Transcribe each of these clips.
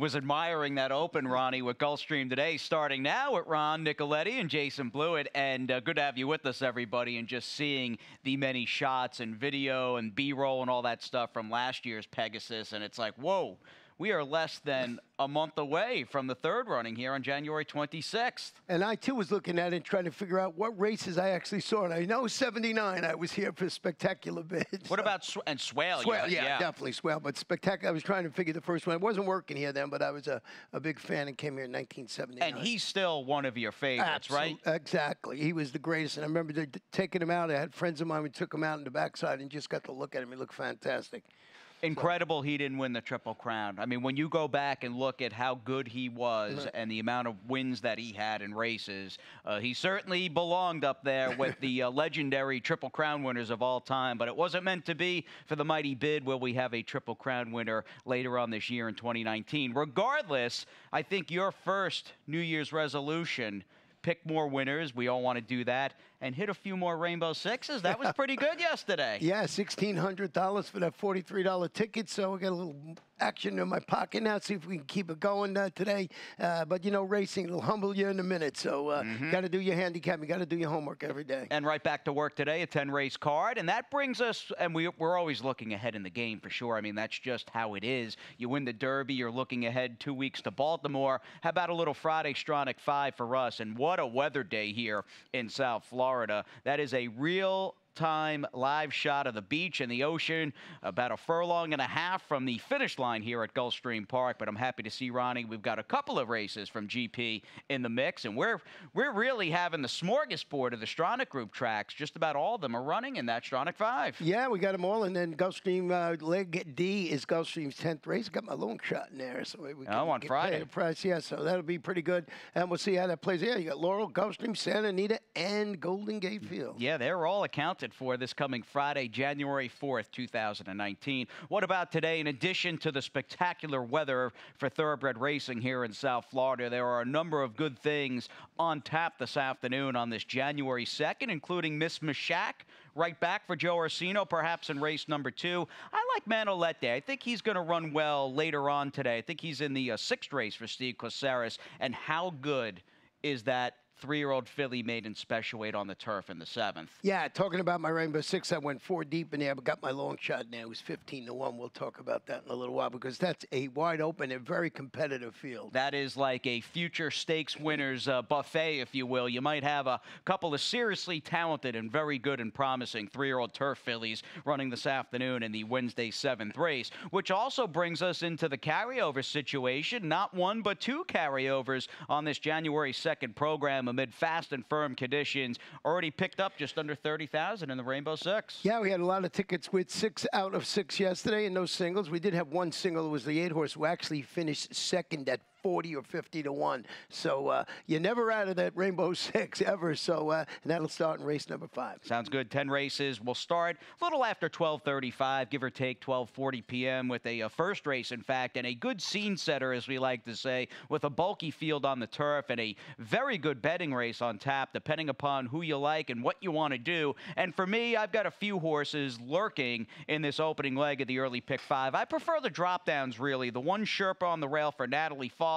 was admiring that open, Ronnie, with Gulfstream today. Starting now with Ron Nicoletti and Jason Blewett. And good to have you with us, everybody, and just seeing the many shots and video and B-roll and all that stuff from last year's Pegasus. And it's like, whoa, we are less than a month away from the third running here on January 26th. And I, too, was looking at it and trying to figure out what races I actually saw. And I know 79, I was here for Spectacular Bid. What about Swale? Swale, yeah, definitely Swale. But Spectacular, I was trying to figure the first one. It wasn't working here then, but I was a big fan and came here in 1979. And he's still one of your favorites, right? Exactly. He was the greatest. And I remember taking him out. I had friends of mine who took him out in the backside and just got to look at him. He looked fantastic. Incredible he didn't win the Triple Crown. I mean, when you go back and look at how good he was and the amount of wins that he had in races, he certainly belonged up there with the legendary Triple Crown winners of all time. But it wasn't meant to be for the mighty bid where we have a Triple Crown winner later on this year in 2019. Regardless, I think your first New Year's resolution, pick more winners. We all want to do that. And hit a few more Rainbow Sixes. That was pretty good yesterday. Yeah, $1,600 for that $43 ticket. So we got a little action in my pocket now. See if we can keep it going today. But, you know, racing will humble you in a minute. So got to do your handicap. You got to do your homework every day. And right back to work today, a 10-race card. And that brings us, and we're always looking ahead in the game for sure. I mean, that's just how it is. You win the Derby, you're looking ahead 2 weeks to Baltimore. How about a little Friday Stronach 5 for us? And what a weather day here in South Florida. That is a real-time live shot of the beach and the ocean, about a furlong and a half from the finish line here at Gulfstream Park. But I'm happy to see, Ronnie, we've got a couple of races from GP in the mix, and we're really having the smorgasbord of the Stronach Group tracks. Just about all of them are running in that Stronach 5. Yeah, we got them all, and then Gulfstream leg D is Gulfstream's 10th race. Got my long shot in there, so we can on Friday. Pay a price. Yeah, so that'll be pretty good, and we'll see how that plays. Yeah, you got Laurel, Gulfstream, Santa Anita, and Golden Gate Field. Yeah, they're all accounted for this coming Friday, January 4th, 2019. What about today? In addition to the spectacular weather for thoroughbred racing here in South Florida, there are a number of good things on tap this afternoon on this January 2nd, including Miss Mashak, right back for Joe Orsino, perhaps in race number 2. I like Manolete. I think he's going to run well later on today. I think he's in the 6th race for Steve Caceres. And how good is that 3-year-old filly maiden special weight on the turf in the 7th? Yeah, talking about my Rainbow Six, I went 4 deep in there, but got my long shot in there. It was 15-1. We'll talk about that in a little while because that's a wide open and very competitive field. That is like a future stakes winners buffet, if you will. You might have a couple of seriously talented and very good and promising 3-year-old turf fillies running this afternoon in the Wednesday 7th race, which also brings us into the carryover situation. Not one, but 2 carryovers on this January 2nd program amid fast and firm conditions. Already picked up just under 30,000 in the Rainbow Six. Yeah, we had a lot of tickets with 6 out of 6 yesterday and no singles. We did have one single. It was the 8-horse who actually finished second at 40 or 50-1. So you're never out of that Rainbow Six ever. So and that'll start in race number 5. Sounds good. 10 races will start a little after 12:35, give or take 12:40 p.m. with a first race, in fact, and a good scene setter, as we like to say, with a bulky field on the turf and a very good betting race on tap, depending upon who you like and what you want to do. And for me, I've got a few horses lurking in this opening leg of the early pick 5. I prefer the drop downs, really. The one Sherpa on the rail for Natalie Fox.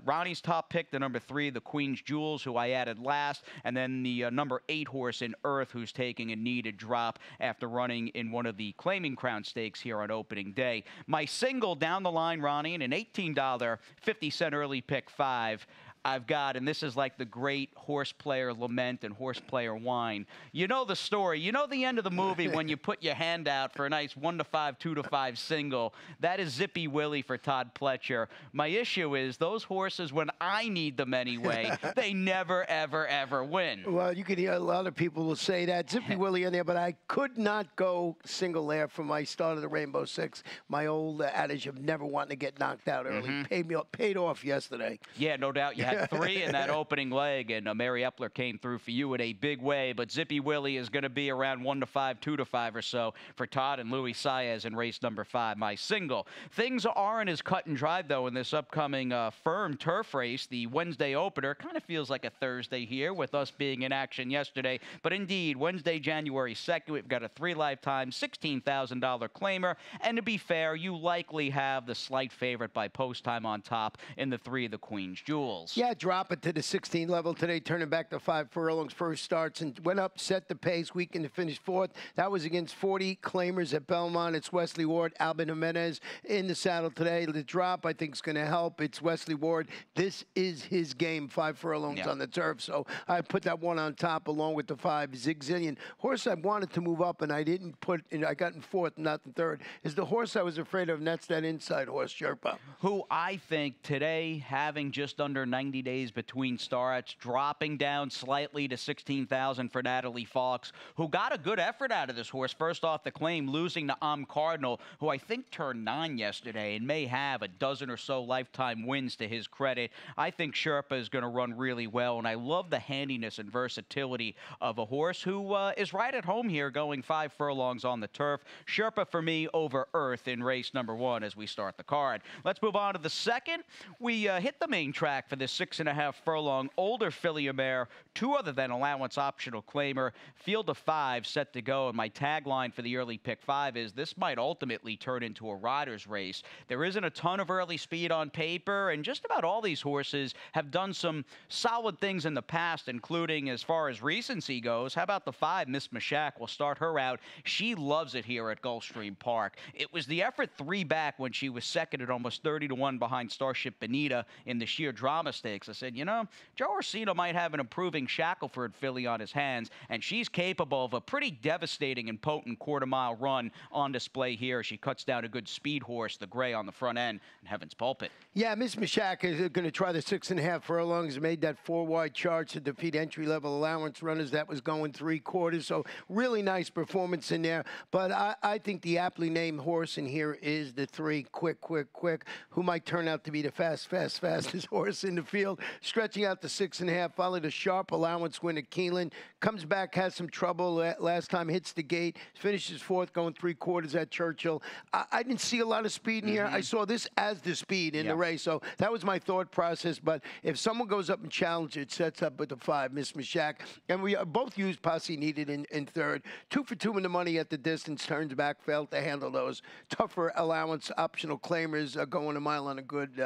Ronnie's top pick, the number 3, the Queen's Jewels, who I added last, and then the number 8 horse in Earth, who's taking a needed drop after running in one of the Claiming Crown Stakes here on opening day. My single down the line, Ronnie, in an $18.50 early pick 5. I've got, and this is like the great horse player lament and horse player whine. You know the story. You know the end of the movie when you put your hand out for a nice 1-5, 2-5 single. That is Zippy Willie for Todd Pletcher. My issue is those horses, when I need them anyway, they never, ever, ever win. Well, you can hear a lot of people will say that. Zippy Willie in there, but I could not go single there for my start of the Rainbow Six. My old adage of never wanting to get knocked out early paid off yesterday. Yeah, no doubt you had 3 in that opening leg, and Mary Epler came through for you in a big way. But Zippy Willie is going to be around 1 to 5, 2 to 5 or so for Todd and Louis Saez in race number 5, my single. Things aren't as cut and dried, though, in this upcoming firm turf race. The Wednesday opener kind of feels like a Thursday here with us being in action yesterday. But indeed, Wednesday, January 2nd, we've got a 3-lifetime, $16,000 claimer. And to be fair, you likely have the slight favorite by post time on top in the 3 of the Queen's Jewels. Yeah, drop it to the 16 level today, turning back to 5 furlongs, first starts, and went up, set the pace, weekend to finish 4th. That was against 40 claimers at Belmont. It's Wesley Ward, Albin Jimenez in the saddle today. The drop, I think, is going to help. It's Wesley Ward. This is his game, 5 furlongs on the turf. So I put that one on top along with the 5 Zigzillion. Horse I wanted to move up, and I didn't put, and I got in 4th, not in 3rd, is the horse I was afraid of, and that's that inside horse, Sherpa. Who I think today, having just under 90 days between starts, dropping down slightly to 16,000 for Natalie Fox, who got a good effort out of this horse. First off the claim, losing to Cardinal, who I think turned 9 yesterday and may have a dozen or so lifetime wins to his credit. I think Sherpa is going to run really well, and I love the handiness and versatility of a horse who is right at home here, going 5 furlongs on the turf. Sherpa for me over Earth in race number 1 as we start the card. Let's move on to the second. We hit the main track for this 6.5 furlong older filly mare, 2 other than allowance optional claimer, field of 5 set to go, and my tagline for the early pick 5 is this might ultimately turn into a rider's race. There isn't a ton of early speed on paper, and just about all these horses have done some solid things in the past, including as far as recency goes. How about the 5, Miss Mashak? We'll start her out. She loves it here at Gulfstream Park. It was the effort 3 back when she was second at almost 30 to 1 behind Starship Bonita in the sheer drama stakes. I said, you know, Joe Orsino might have an improving Shackelford filly on his hands, and she's capable of a pretty devastating and potent quarter-mile run on display here. She cuts down a good speed horse, the gray on the front end, and Heaven's Pulpit. Yeah, Miss Mashak is going to try the 6.5 furlongs. Made that 4-wide charge to defeat entry-level allowance runners. That was going 3/4. So really nice performance in there. But I think the aptly named horse in here is the 3, Quick, who might turn out to be the fastest horse in the field. Stretching out the 6.5, followed a sharp allowance win at Keeneland. Comes back, has some trouble last time, hits the gate, finishes 4th, going 3/4 at Churchill. I didn't see a lot of speed in here. I saw this as the speed in the race. So that was my thought process. But if someone goes up and challenges, it sets up with the 5, Miss Mashak. And we both used Posse Needed in 3rd. 2 for 2 in the money at the distance, turns back, failed to handle those tougher allowance optional claimers going a mile on a good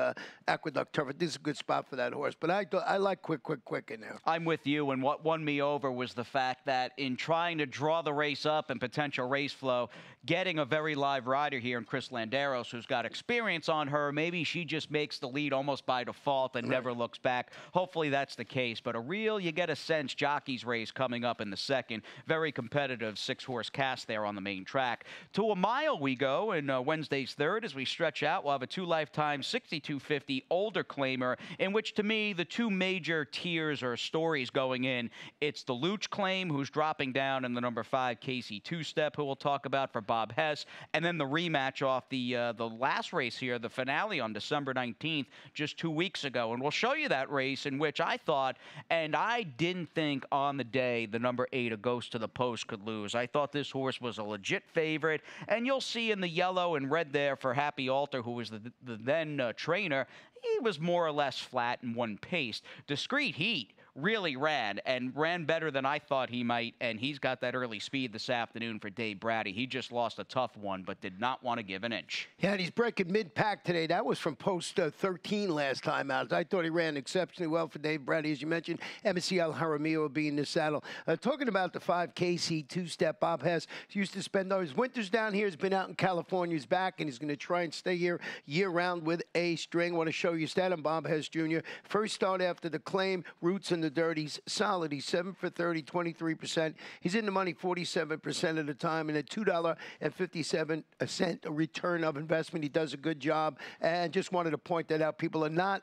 aqueduct turf. This is a good spot for that horse. But I like quick in there. I'm with you, and what won me over was the fact that in trying to draw the race up and potential race flow, getting a very live rider here in Chris Landeros, who's got experience on her, maybe she just makes the lead almost by default and never looks back. Hopefully that's the case. But you get a sense, jockey's race coming up in the second. Very competitive 6-horse cast there on the main track. To a mile we go in Wednesday's 3rd. As we stretch out, we'll have a 2-lifetime 6250 older claimer, in which to me the 2 major tiers or stories going in. It's the Luch claim, who's dropping down, in the number 5 Casey Two-Step, who we'll talk about for Bob Hess, and then the rematch off the last race here, the finale on December 19th, just 2 weeks ago. And we'll show you that race in which I thought, and I didn't think on the day, the number 8, A Ghost to the Post, could lose. I thought this horse was a legit favorite, and you'll see in the yellow and red there for Happy Alter, who was the then trainer, he was more or less flat and one paced. Discreet Heat really ran better than I thought he might, and he's got that early speed this afternoon for Dave Brady. He just lost a tough one, but did not want to give an inch. Yeah, and he's breaking mid-pack today. That was from post 13 last time out. I thought he ran exceptionally well for Dave Brady, as you mentioned. Embassy Al Jaramillo will be in the saddle. Talking about the 5 KC Two-Step, Bob Hess used to spend all his winters down here. He's been out in California. He's back, and he's going to try and stay here year-round with a string. I want to show you stat on Bob Hess Jr. First start after the claim, roots in the the dirt. He's solid. He's 7 for 30, 23%. He's in the money 47% of the time, and at $2.57 a return of investment. He does a good job, and just wanted to point that out. People are not,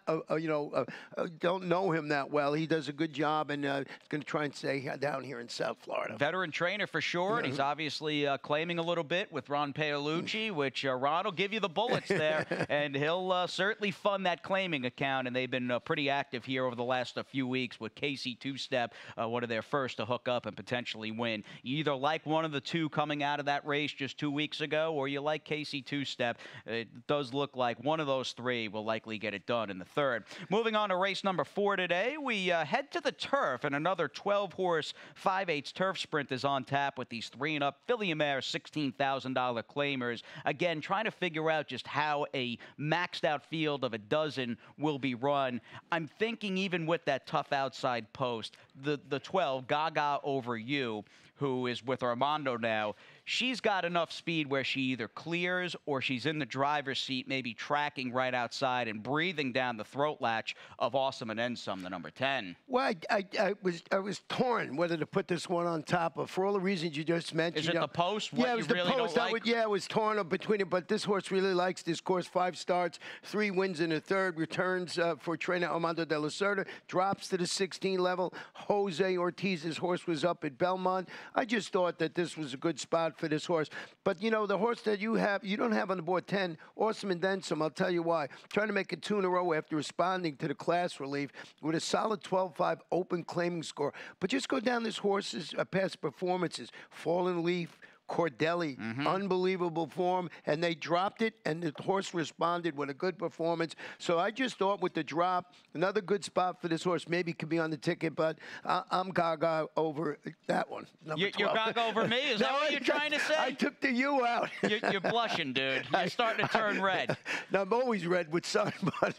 don't know him that well. He does a good job, and going to try and stay down here in South Florida. Veteran trainer for sure, and he's obviously claiming a little bit with Ron Paolucci, which Ron will give you the bullets there, and he'll certainly fund that claiming account, and they've been pretty active here over the last few weeks with Casey Two-Step, one of their first to hook up and potentially win. You either like one of the two coming out of that race just 2 weeks ago, or you like Casey Two-Step. It does look like one of those three will likely get it done in the third. Moving on to race number 4 today, we head to the turf, and another 12-horse 5/8 turf sprint is on tap with these 3-and-up filly mare $16,000 claimers. Again, trying to figure out just how a maxed-out field of a dozen will be run. I'm thinking even with that tough outside post, the 12, Gaga Over You, who is with Armando now, she's got enough speed where she either clears or she's in the driver's seat, maybe tracking right outside and breathing down the throat latch of Awesome and Then Some, the number 10. Well, I was torn whether to put this one on top of, for all the reasons you just mentioned. Is it the post? What yeah, it was the really post. I was torn up between it, but this horse really likes this course. 5 starts, 3 wins in the third, returns for trainer Armando de la Cerda, drops to the 16 level. Jose Ortiz's horse was up at Belmont. I just thought that this was a good spot for this horse. But, you know, the horse that you don't have on the board, 10, Awesome and Then Some. I'll tell you why. Trying to make it 2 in a row after responding to the class relief with a solid 12-5 open claiming score. But just go down this horse's past performances. Fallen Leaf, Cordelli, unbelievable form, and they dropped it, and the horse responded with a good performance. So I just thought with the drop, another good spot for this horse. Maybe could be on the ticket, but I'm Gaga over that one. You're Gaga over me? Is that what you're trying to say? I took the U out. You're blushing, dude. You're starting to turn red. Now, I'm always red with sun, but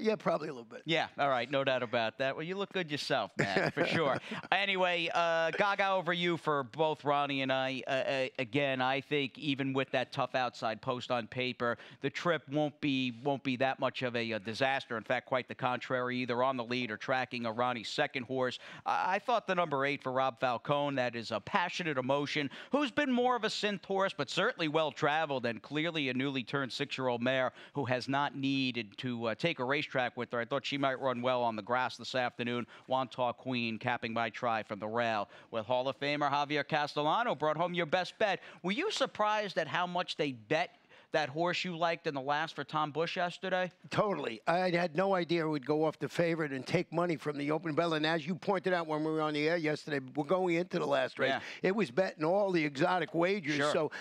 yeah, probably a little bit. Yeah, all right, no doubt about that. Well, you look good yourself, man, for sure. Anyway, Gaga Over You for both Ronnie and I. Again, I think even with that tough outside post on paper, the trip won't be that much of a disaster. In fact, quite the contrary, either on the lead or tracking a Ronnie's second horse. I thought the number 8 for Rob Falcone, that is a Passionate Emotion, who's been more of a synth horse, but certainly well-traveled and clearly a newly turned 6-year-old mare who has not needed to take a racetrack with her. I thought she might run well on the grass this afternoon. Wantagh Queen capping my try from the rail. With Hall of Famer Javier Castellano brought home your best bet. Were you surprised at how much they bet that horse you liked in the last for Tom Bush yesterday? Totally. I had no idea it would go off the favorite and take money from the open bell. And as you pointed out when we were on the air yesterday, we're going into the last race. Yeah. It was betting all the exotic wagers. Sure. So,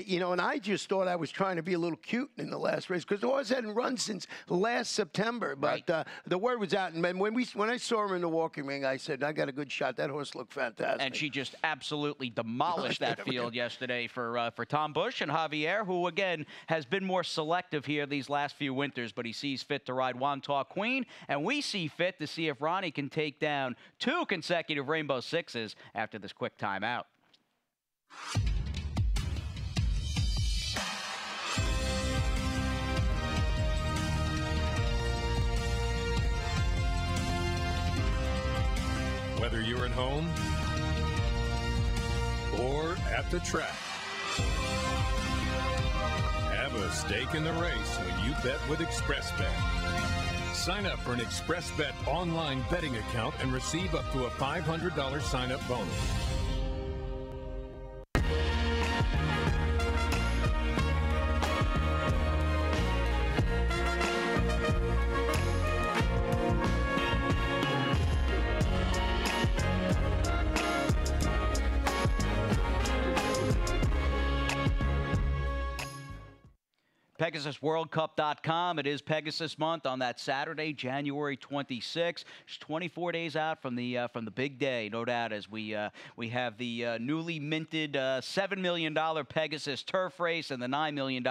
you know, and I just thought I was trying to be a little cute in the last race because the horse hadn't run since last September. But right. The word was out. And when I saw her in the walking ring, I said, I got a good shot. That horse looked fantastic. And she just absolutely demolished that field yesterday for Tom Bush and Javier, who, again, has been more selective here these last few winters, but he sees fit to ride Wantagh Queen, and we see fit to see if Ronnie can take down 2 consecutive Rainbow Sixes after this quick timeout. Whether you're at home or at the track, have a stake in the race when you bet with ExpressBet. Sign up for an ExpressBet online betting account and receive up to a $500 sign-up bonus. PegasusWorldCup.com. It is Pegasus month on that Saturday, January 26th. Just 24 days out from the big day, no doubt, as we have the newly minted $7 million Pegasus turf race and the $9 million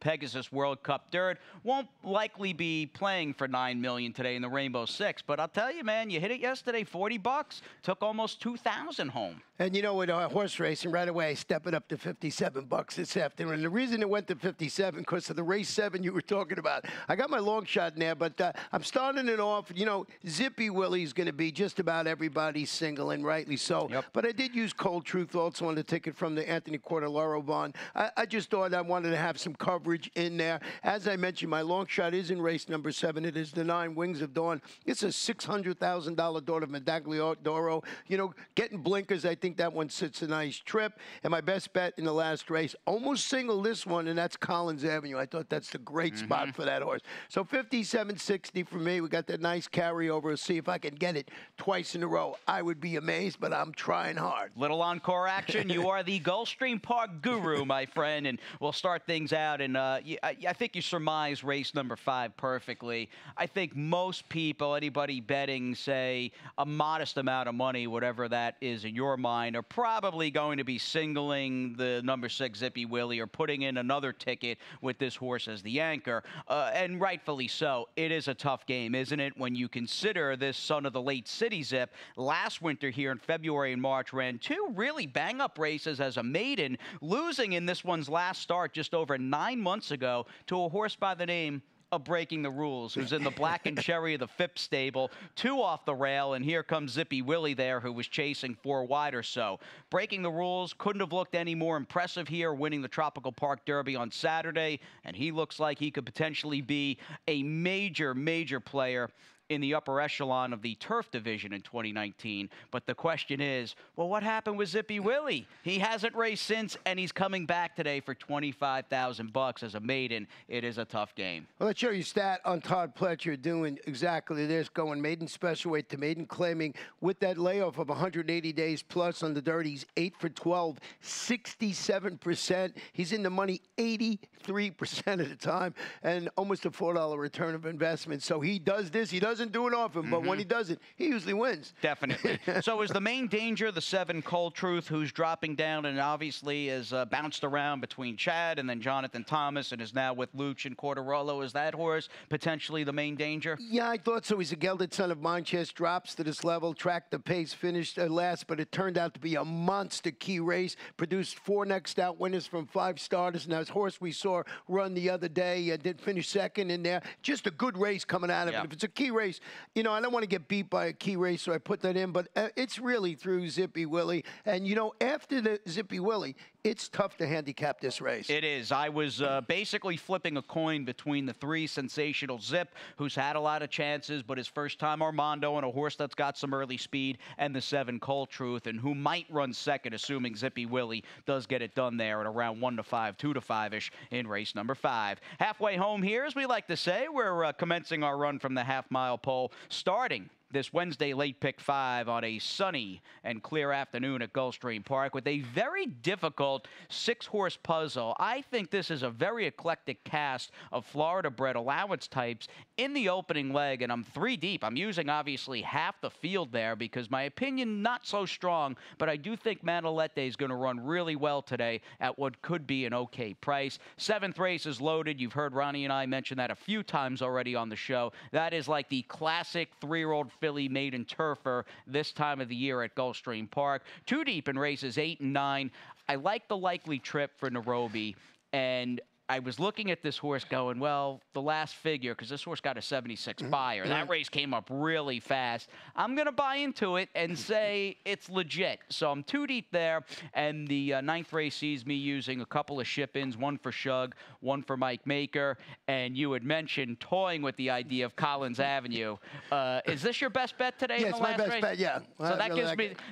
Pegasus World Cup Dirt. Won't likely be playing for $9 million today in the Rainbow Six, but I'll tell you, man, you hit it yesterday, 40 bucks, took almost 2,000 home. And you know, with horse racing, right away, I step it up to 57 bucks this afternoon. And the reason it went to 57 because for the race 7 you were talking about. I got my long shot in there, but I'm starting it off. You know, Zippy Willie's going to be just about everybody's single, and rightly so. Yep. But I did use Cold Truth also on the ticket from the Anthony Quartararo bond. I just thought I wanted to have some coverage in there. As I mentioned, my long shot is in race number 7. It is the 9 Wings of Dawn. It's a $600,000 daughter of Medagliodoro. You know, getting blinkers, I think that one sits a nice trip. And my best bet in the last race, almost single this one, and that's Collins Avenue. I thought that's the great spot for that horse. So 57.60 for me. We got that nice carryover. We'll see if I can get it twice in a row. I would be amazed, but I'm trying hard. Little encore action. You are the Gulfstream Park guru, my friend, and we'll start things out. And I think you surmised race number 5 perfectly. I think most people, anybody betting, say, a modest amount of money, whatever that is in your mind, are probably going to be singling the number 6 Zippy Willie or putting in another ticket with this horse as the anchor. And rightfully so. It is a tough game, isn't it, when you consider this son of the late City Zip last winter here in February and March ran 2 really bang-up races as a maiden, losing in this one's last start just over 9 months ago to a horse by the name of Breaking the Rules, who's in the Black and Cherry of the Phipps stable, 2 off the rail, and here comes Zippy Willie there, who was chasing 4 wide or so. Breaking the Rules couldn't have looked any more impressive here, winning the Tropical Park Derby on Saturday, and he looks like he could potentially be a major player in the upper echelon of the turf division in 2019. But the question is, well, what happened with Zippy Willie? He hasn't raced since, and he's coming back today for $25,000 as a maiden. It is a tough game. Well, let's show you a stat on Todd Pletcher doing exactly this, going maiden special weight to maiden, claiming with that layoff of 180 days plus on the dirt, he's 8 for 12, 67%. He's in the money 83% of the time, and almost a $4 return of investment. So he does this. He doesn't do it often, but when he does it, he usually wins. Definitely. So is the main danger the 7 Cold Truth, who's dropping down and obviously has bounced around between Chad and then Jonathan Thomas and is now with Luch and Quartarolo? Is that horse potentially the main danger? Yeah, I thought so. He's a gelded son of Manchester, drops to this level, tracked the pace, finished last, but it turned out to be a monster key race, produced 4 next out winners from 5 starters. Now, his horse we saw run the other day did finish second in there. Just a good race coming out of it. If it's a key race, you know, I don't want to get beat by a key race, so I put that in, but it's really through Zippy Willie. And, you know, after the Zippy Willie, it's tough to handicap this race. It is. I was basically flipping a coin between the 3 Sensational Zip, who's had a lot of chances, but his first time Armando and a horse that's got some early speed, and the 7 Cold Truth, and who might run second, assuming Zippy Willie does get it done there at around 1 to 5, 2 to 5-ish in race number 5. Halfway home here, as we like to say, we're commencing our run from the half-mile pole, starting this Wednesday late pick 5 on a sunny and clear afternoon at Gulfstream Park with a very difficult 6-horse puzzle. I think this is a very eclectic cast of Florida-bred allowance types in the opening leg, and I'm 3 deep. I'm using, obviously, half the field there because my opinion, not so strong, but I do think Manolete is going to run really well today at what could be an okay price. 7th race is loaded. You've heard Ronnie and I mention that a few times already on the show. That is like the classic 3-year-old filly maiden turfer this time of the year at Gulfstream Park. 2 deep in races 8 and 9. I like the likely trip for Nairobi, and I was looking at this horse going, well, the last figure, because this horse got a 76 buyer. That race came up really fast. I'm going to buy into it and say it's legit. So I'm 2 deep there, and the 9th race sees me using a couple of ship-ins, 1 for Shug, 1 for Mike Maker, and you had mentioned toying with the idea of Collins Avenue. Is this your best bet today in the last race? Yeah, it's my best bet, yeah. So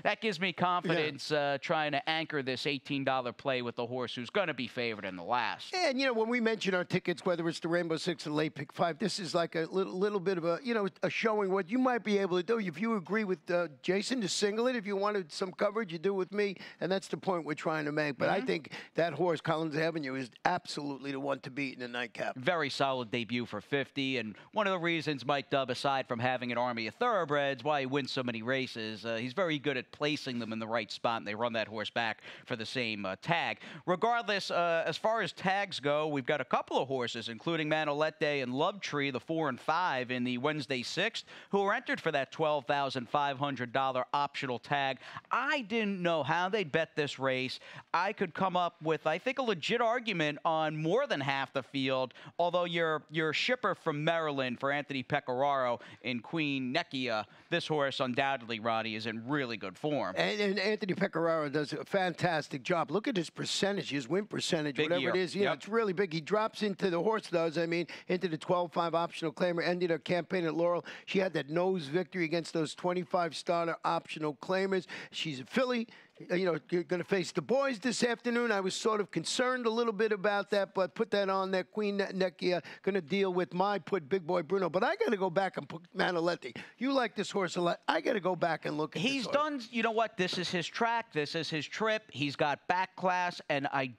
that gives me confidence trying to anchor this $18 play with the horse who's going to be favored in the last. And, you know, when we mention our tickets, whether it's the Rainbow 6 or late pick 5, this is like a little bit of a, you know, a showing what you might be able to do. If you agree with Jason to single it, if you wanted some coverage, you do with me, and that's the point we're trying to make. But I think that horse, Collins Avenue, is absolutely the one to beat in the nightcap. Very solid debut for 50, and one of the reasons Mike Dubb, aside from having an army of thoroughbreds, why he wins so many races, he's very good at placing them in the right spot, and they run that horse back for the same tag. Regardless, as far as tags go, ago, we've got a couple of horses, including Manolete and Lovetree, the 4 and 5 in the Wednesday 6th, who were entered for that $12,500 optional tag. I didn't know how they bet this race. I could come up with, I think, a legit argument on more than half the field, although your shipper from Maryland for Anthony Pecoraro in Queen Nekia, this horse undoubtedly, Ronnie, is in really good form. And Anthony Pecoraro does a fantastic job. Look at his percentage, his win percentage, Big whatever year. it is. You know, it's really big. He drops into the horse does, I mean, into the 12-5 optional claimer, ended her campaign at Laurel. She had that nose victory against those 25-starter optional claimers. She's a filly. You know, you're going to face the boys this afternoon. I was sort of concerned a little bit about that, but put that on there. Queen Nekia going to deal with Big Boy Bruno. But I got to go back and put Manolete. You like this horse a lot. I got to go back and look at He's this horse. done, you know what, this is his track. This is his trip. He's got back class, and I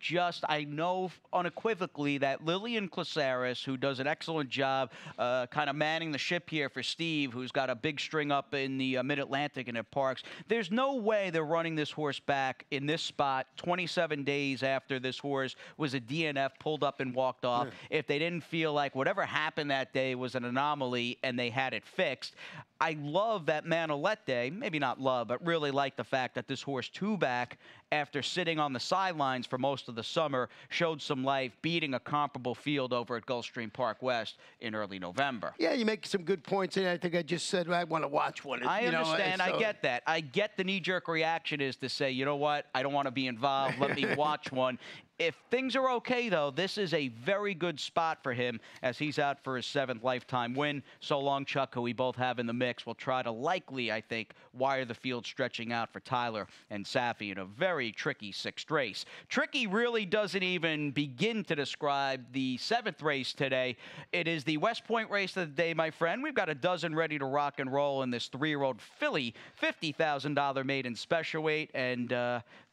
know unequivocally that Lillian Caceres, who does an excellent job kind of manning the ship here for Steve, who's got a big string up in the Mid-Atlantic and at Parks, there's no way they're running this horse back in this spot 27 days after this horse was a DNF, pulled up and walked off. Yeah. If they didn't feel like whatever happened that day was an anomaly and they had it fixed. I love that Manolete, maybe not love, but really like the fact that this horse two-back, after sitting on the sidelines for most of the summer, showed some life, beating a comparable field over at Gulfstream Park West in early November. Yeah, you make some good points, and I think I just said I want to watch one. I understand. I get that. I get the knee-jerk reaction is to say, you know what, I don't want to be involved. Let me watch one. If things are okay, though, this is a very good spot for him as he's out for his 7th lifetime win. So long, Chuck, who we both have in the mix, will try to likely, I think, wire the field stretching out for Tyler and Safi in a very tricky 6th race. Tricky really doesn't even begin to describe the 7th race today. It is the West Point race of the day, my friend. We've got a dozen ready to rock and roll in this 3-year-old filly, $50,000 maiden special weight, and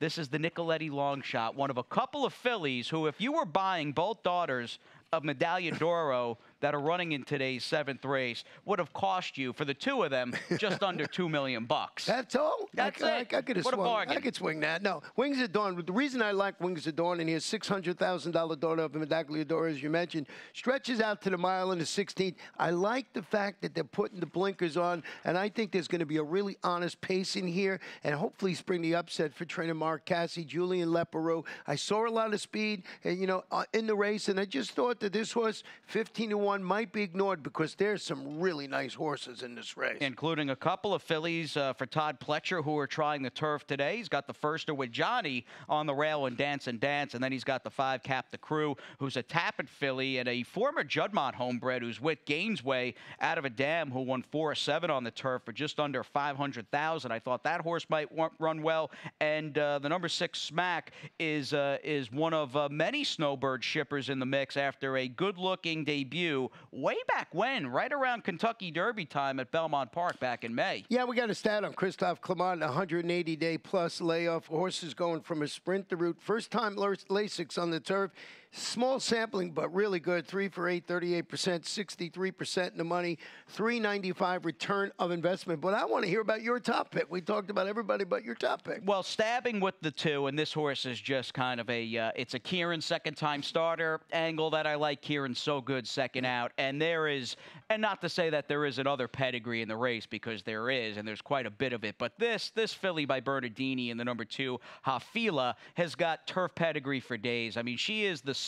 this is the Nicoletti long shot, one of a couple of fillies who, if you were buying both daughters of Medaglia d'Oro that are running in today's 7th race, would have cost you, for the two of them, just under $2 million. That's all? That's it. I could have What a bargain. I could swing that. No, Wings of Dawn, the reason I like Wings of Dawn, and here's $600,000 daughter of Medaglia d'Oro, as you mentioned, stretches out to the mile in the 16th. I like the fact that they're putting the blinkers on, and I think there's going to be a really honest pace in here, and hopefully spring the upset for trainer Mark Cassie, Julian Leperoux. I saw a lot of speed, and, you know, in the race, and I just thought that this horse, 15-1, might be ignored because there's some really nice horses in this race. Including a couple of fillies for Todd Pletcher, who are trying the turf today. He's got the firster with Johnny on the rail and Dance, and then he's got the 5 Cap the Crew, who's a Tappet filly, and a former Juddmonte homebred who's with Gainesway out of a dam, who won 4-7 on the turf for just under $500,000. I thought that horse might run well, and the number 6 Smack is one of many Snowbird shippers in the mix after a good-looking debut way back when, right around Kentucky Derby time at Belmont Park back in May. Yeah, we got a stat on Christophe Clement, 180-day plus layoff. Horses going from a sprint to route. First time Lasix on the turf. Small sampling, but really good. 3 for 8, 38%, 63% in the money, $395 return of investment. But I want to hear about your top pick. We talked about everybody but your top pick. Well, stabbing with the 2, and this horse is just kind of a, it's a Kieran second-time starter angle that I like. Kieran's so good second out. And there is, and not to say that there isn't other pedigree in the race, because there is, and there's quite a bit of it. But this filly by Bernardini in the number 2, Hafila, has got turf pedigree for days. I mean, she is the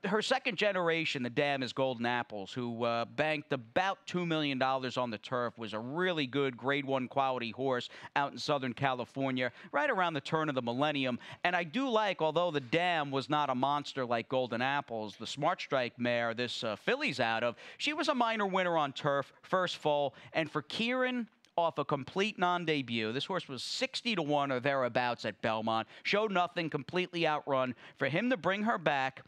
her second generation, the dam is Golden Apples, who banked about $2 million on the turf, was a really good grade 1 quality horse out in Southern California, right around the turn of the millennium. And I do like, although the dam was not a monster like Golden Apples, the Smart Strike mare this filly's out of, she was a minor winner on turf, first foal, and for Kieran, off a complete non-debut. This horse was 60-1 or thereabouts at Belmont. Showed nothing, completely outrun. For him to bring her back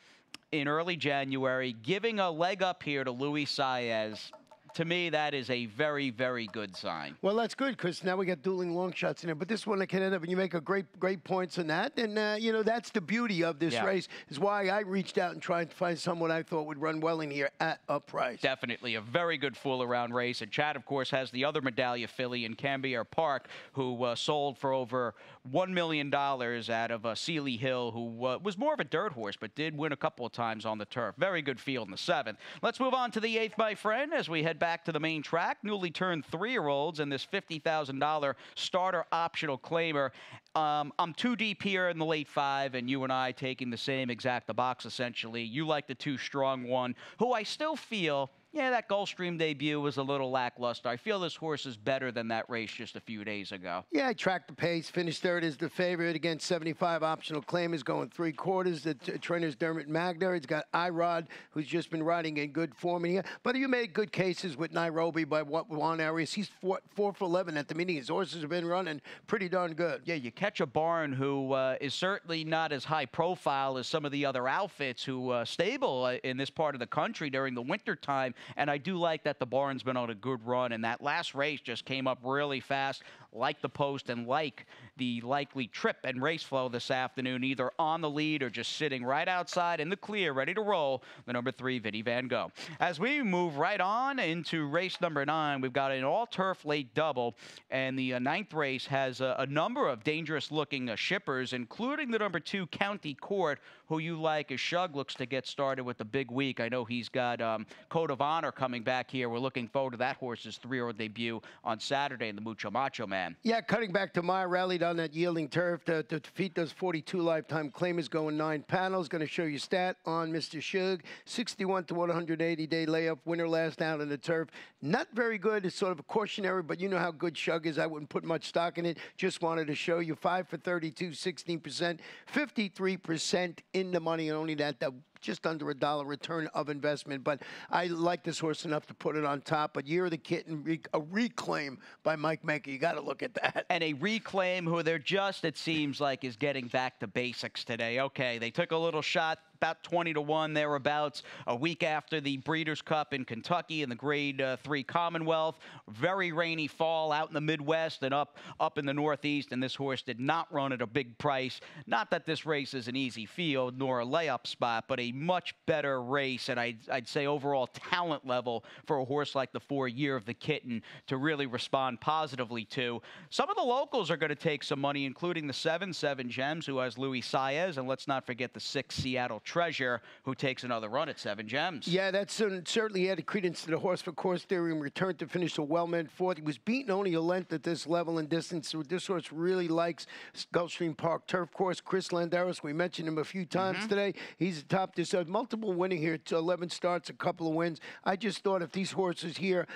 in early January, giving a leg up here to Luis Saez, to me, that is a very, very good sign. Well, that's good because now we got dueling long shots in there. But this one can end up, and you make a great points in that. And, you know, that's the beauty of this race is why I reached out and tried to find someone I thought would run well in here at a price. Definitely a very good fool-around race. And Chad, of course, has the other Medallia filly in Cambier Park, who sold for over $1 million out of Sealy Hill, who was more of a dirt horse, but did win a couple of times on the turf. Very good field in the 7th. Let's move on to the 8th, my friend, as we head back to the main track. Newly turned 3-year-olds in this $50,000 starter optional claimer. I'm too deep here in the late 5, and you and I taking the same exact box, essentially. You like the 2-strong one, who I still feel, yeah, that Gulfstream debut was a little lackluster. I feel this horse is better than that race just a few days ago. Yeah, I tracked the pace. Finished third as the favorite against 75 optional claim is going 3/4. The trainer's Dermot Magner. He's got Irod, who's just been riding in good form in here. But you made good cases with Nairobi by Juan Arias. He's 4 for 11 at the meeting. His horses have been running pretty darn good. Yeah, you catch a barn who is certainly not as high profile as some of the other outfits who stable in this part of the country during the winter time. And I do like that the barn's been on a good run, and that last race just came up really fast, like the post and like the likely trip and race flow this afternoon, either on the lead or just sitting right outside in the clear, ready to roll, the number 3, Vinny Van Gogh. As we move right on into race number 9, we've got an all-turf late double, and the 9th race has a number of dangerous-looking shippers, including the number 2, County Court, who you like as Shug looks to get started with the big week. I know he's got Code of Honor coming back here. We're looking forward to that horse's 3-year-old debut on Saturday in the Mucho Macho Man. Yeah, cutting back to Meyer, rallied on that yielding turf to defeat those 42 lifetime claimers, going 9 panels. Going to show you stat on Mr. Shug. 61 to 180-day layup winner last out on the turf. Not very good. It's sort of a cautionary, but you know how good Shug is. I wouldn't put much stock in it. Just wanted to show you 5 for 32, 16%, 53% in the money, and only that just under $1 return of investment. But I like this horse enough to put it on top. But Year of the Kitten, a reclaim by Mike Maker. You got to look at that. And a reclaim who they're just, it seems like, is getting back to basics today. Okay, they took a little shot, about 20 to 1 thereabouts, a week after the Breeders' Cup in Kentucky in the Grade 3 Commonwealth. Very rainy fall out in the Midwest and up in the Northeast, and this horse did not run at a big price. Not that this race is an easy field nor a layup spot, but a much better race, and I'd say overall talent level for a horse like the 4 Year of the Kitten to really respond positively to. Some of the locals are going to take some money, including the 7 Gems, who has Luis Saez, and let's not forget the 6 Seattle Treasure, who takes another run at 7 Gems. Yeah, that's certainly added credence to the horse for course theory and returned to finish a well-meant 4th. He was beaten only a length at this level and distance. So this horse really likes Gulfstream Park turf course. Chris Landeros, we mentioned him a few times today. He's atop this multiple winning here, 11 starts, a couple of wins. I just thought if these horses here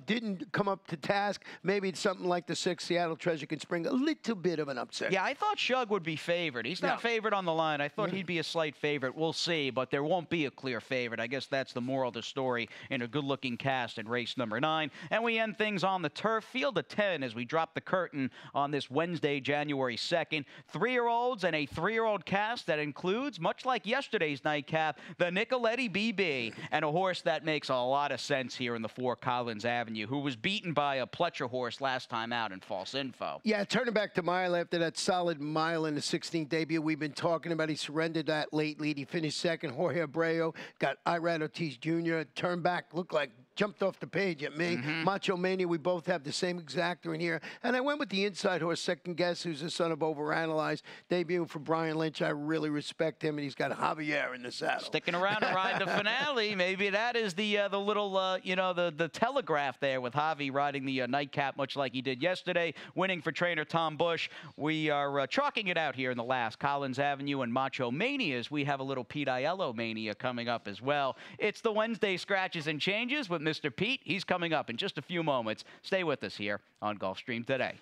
didn't come up to task, maybe it's something like the 6 Seattle Treasure can spring a little bit of an upset. Yeah, I thought Shug would be favored. He's not favored on the line. I thought he'd be a slight favorite. We'll see, but there won't be a clear favorite. I guess that's the moral of the story in a good-looking cast in race number 9. And we end things on the turf, field of 10, as we drop the curtain on this Wednesday, January 2nd. 3-year-olds and a 3-year-old cast that includes, much like yesterday's nightcap, the Nicoletti BB, and a horse that makes a lot of sense here in the 4 Collins Avenue, who was beaten by a Pletcher horse last time out in False Info. Yeah, turning back to Mile after that solid mile in the 16th debut we've been talking about. He surrendered that late lead. He finished 2nd. Jorge Abreu got Irad Ortiz Jr. Turned back, looked like jumped off the page at me. Macho Mania, we both have the same exactor in here. And I went with the inside horse, Second Guess, who's the son of Overanalyzed. Debuting for Brian Lynch. I really respect him, and he's got Javier in the saddle. Sticking around to ride the finale. Maybe that is the little, you know, the telegraph there with Javi riding the nightcap, much like he did yesterday, winning for trainer Tom Bush. We are chalking it out here in the last. Collins Avenue and Macho Manias. We have a little Pete Aiello mania coming up as well. It's the Wednesday Scratches and Changes with Mr. Pete. He's coming up in just a few moments. Stay with us here on Gulfstream Today.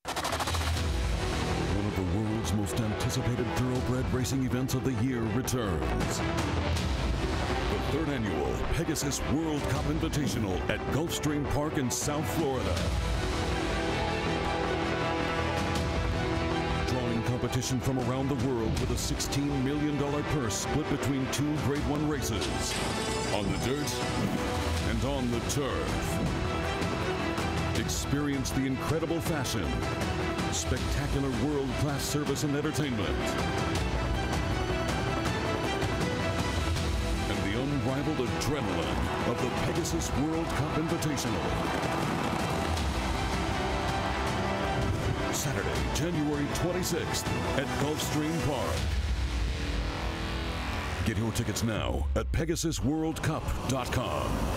One of the world's most anticipated thoroughbred racing events of the year returns. The 3rd annual Pegasus World Cup Invitational at Gulfstream Park in South Florida. Drawing competition from around the world with a $16 million purse split between 2 Grade 1 races. on the dirt, and on the turf. Experience the incredible fashion, spectacular world-class service and entertainment, and the unrivaled adrenaline of the Pegasus World Cup Invitational. Saturday, January 26th at Gulfstream Park. Get your tickets now at PegasusWorldCup.com.